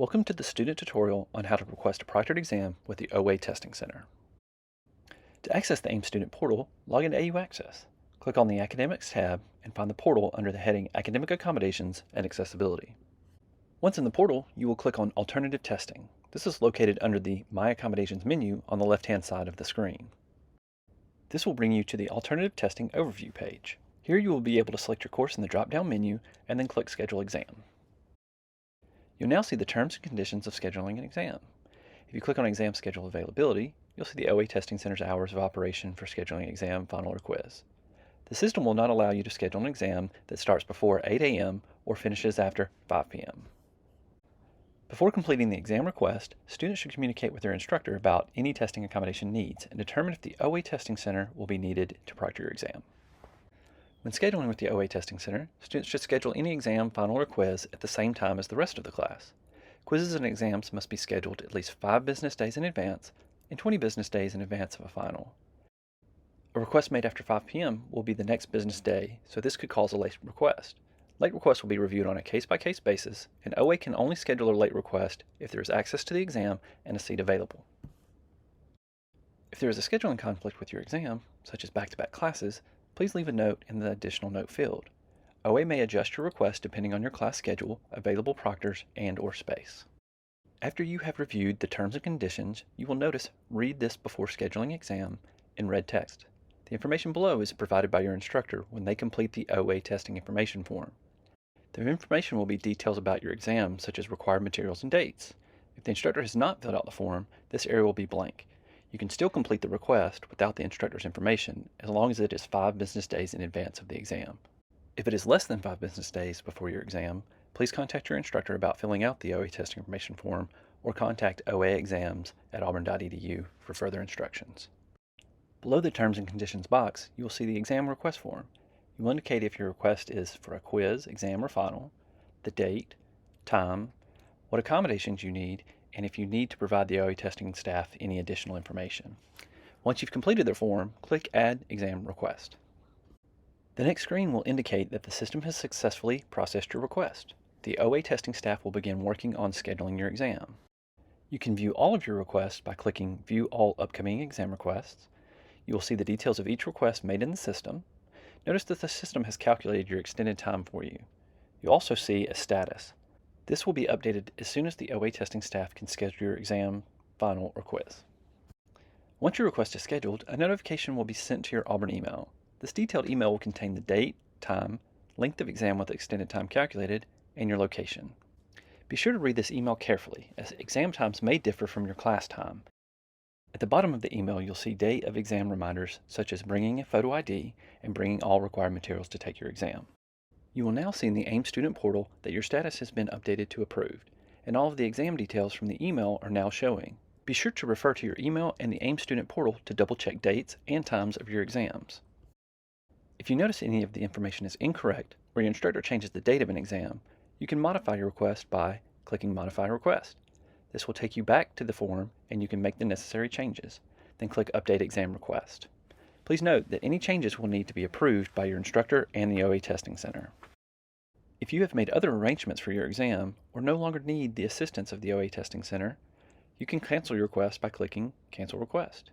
Welcome to the student tutorial on how to request a proctored exam with the OA Testing Center. To access the AIM Student Portal, log into AU Access. Click on the Academics tab and find the portal under the heading Academic Accommodations and Accessibility. Once in the portal, you will click on Alternative Testing. This is located under the My Accommodations menu on the left-hand side of the screen. This will bring you to the Alternative Testing Overview page. Here you will be able to select your course in the drop-down menu and then click Schedule Exam. You'll now see the terms and conditions of scheduling an exam. If you click on Exam Schedule Availability, you'll see the OA Testing Center's hours of operation for scheduling exam, final, or quiz. The system will not allow you to schedule an exam that starts before 8 a.m. or finishes after 5 p.m. Before completing the exam request, students should communicate with their instructor about any testing accommodation needs and determine if the OA Testing Center will be needed to proctor your exam. When scheduling with the OA Testing Center, students should schedule any exam, final, or quiz at the same time as the rest of the class. Quizzes and exams must be scheduled at least 5 business days in advance and 20 business days in advance of a final. A request made after 5 p.m. will be the next business day, so this could cause a late request. Late requests will be reviewed on a case-by-case basis, and OA can only schedule a late request if there is access to the exam and a seat available. If there is a scheduling conflict with your exam, such as back-to-back classes, please leave a note in the additional note field. OA may adjust your request depending on your class schedule, available proctors, and/or space. After you have reviewed the terms and conditions, you will notice Read this before scheduling exam in red text. The information below is provided by your instructor when they complete the OA testing information form. The information will be details about your exam, such as required materials and dates. If the instructor has not filled out the form, this area will be blank. You can still complete the request without the instructor's information as long as it is 5 business days in advance of the exam. If it is less than 5 business days before your exam, please contact your instructor about filling out the OA testing information form or contact oaexams@auburn.edu for further instructions. Below the Terms and Conditions box, you will see the exam request form. You will indicate if your request is for a quiz, exam, or final, the date, time, what accommodations you need, and if you need to provide the OA testing staff any additional information. Once you've completed the form, click Add Exam Request. The next screen will indicate that the system has successfully processed your request. The OA testing staff will begin working on scheduling your exam. You can view all of your requests by clicking View All Upcoming Exam Requests. You will see the details of each request made in the system. Notice that the system has calculated your extended time for you. You'll also see a status. This will be updated as soon as the OA testing staff can schedule your exam, final, or quiz. Once your request is scheduled, a notification will be sent to your Auburn email. This detailed email will contain the date, time, length of exam with extended time calculated, and your location. Be sure to read this email carefully, as exam times may differ from your class time. At the bottom of the email, you'll see day of exam reminders, such as bringing a photo ID and bringing all required materials to take your exam. You will now see in the AIM Student Portal that your status has been updated to approved, and all of the exam details from the email are now showing. Be sure to refer to your email and the AIM Student Portal to double-check dates and times of your exams. If you notice any of the information is incorrect, or your instructor changes the date of an exam, you can modify your request by clicking Modify Request. This will take you back to the form and you can make the necessary changes. Then click Update Exam Request. Please note that any changes will need to be approved by your instructor and the OA Testing Center. If you have made other arrangements for your exam or no longer need the assistance of the OA Testing Center, you can cancel your request by clicking Cancel Request.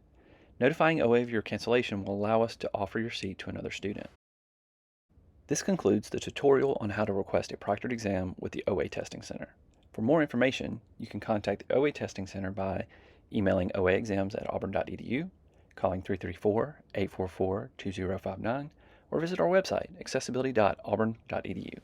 Notifying OA of your cancellation will allow us to offer your seat to another student. This concludes the tutorial on how to request a proctored exam with the OA Testing Center. For more information, you can contact the OA Testing Center by emailing oaexams@auburn.edu, calling 334-844-2059, or visit our website, accessibility.auburn.edu.